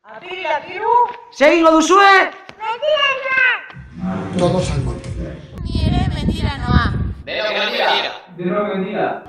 Apirilak 3. Zer egingo duzue? Todos al monte. Ni ere mendira noa. Denok mendira. Denok mendira.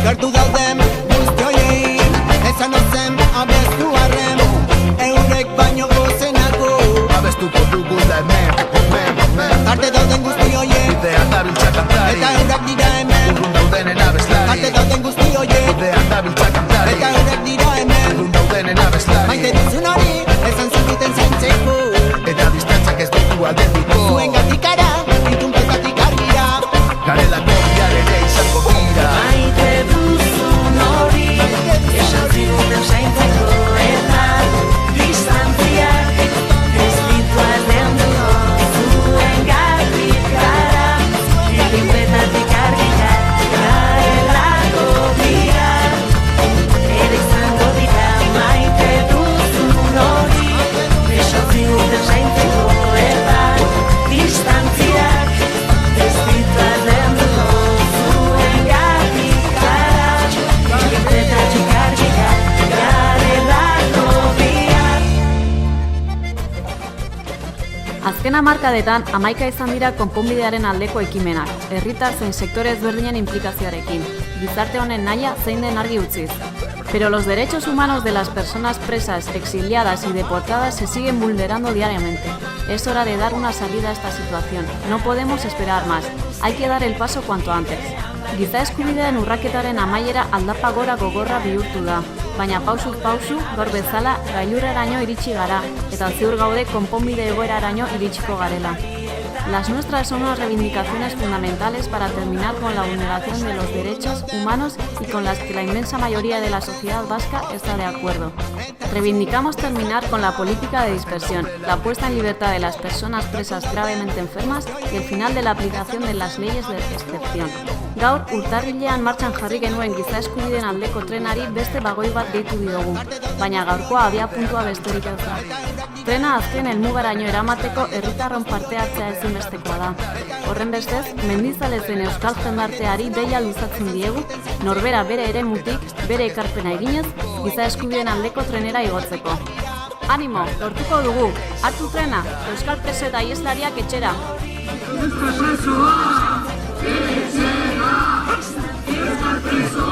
Gertu dauden guzti hoiei, esan ozen abestu arren, eurek baino gozenako Abestuko dugu da hemen. Arte dauden guzti hoiei, Bidean dabiltza kantari. eta eurak dira hemen. Urrun daudenen abeslari. Arte dauden guzti hoiei, Bidean dabiltza kantari. eta eurak dira hemen. Urrun daudenen abeslari. Maite duzun hori, esan zukiten zaintzeko, Eta distantzak ez ditu aldendiko. zuen gatikara, itunpetatik argira. Garelako bihar ere izango gira. Maite duzun hori, esan ziguten zaintzeko eta distantziak ez ditu aldenduko. Zuen garrik gara, itunpetatik argira. Garelako bihar ere izango dira. Maite duzun hori, esan ziguten zaintzeko eta distantziak ez ditu aldenduko. Zuen garrik gara, itunpetatik argira. Garelako bihar. Azken hamarkadetan 11 izan dira konponbidearen aldeko ekimenak, herritar zein sektore ezberdinen inplikazioarekin, gizarte honen nahia zein den argi utziz. Pero los derechos humanos de las personas presas, exiliadas y deportadas se siguen vulnerando diariamente. Es hora de dar una salida a esta situación. No podemos esperar más. Hay que dar el paso cuanto antes. Giza eskubideen urraketaren amaiera aldapa gora gogorra bihurtu da, baina pausuz pausu gaur bezala gailurreraino iritsi gara eta ziur gaude konponbide egoeraraino iritsiko garela. Las nuestras son unas reivindicaciones fundamentales para terminar con la vulneración de los derechos humanos y con las que la inmensa mayoría de la sociedad vasca está de acuerdo. Reivindicamos terminar con la política de dispersión, la puesta en libertad de las personas presas gravemente enfermas y el final de la aplicación de las leyes de excepción. Gaur, urtarrilean martxan jarri genuen giza eskubideen aldeko trenari beste bagoi bat deitu diogu, baina gaurkoa abiapuntua besterik ez da. Trena azken helmugaraino eramateko herritarron parte hartzea ezinbestekoa da. Horrenbestez, mendizalezen euskal jendarteari deia luzatzen diegu, norbera bere eremutik, bere ekarpena eginez, giza eskubideen aldeko trenera igotzeko. Animo, lortuko dugu, hartu trena, euskal preso eta ieslariak etxera. Euskal preso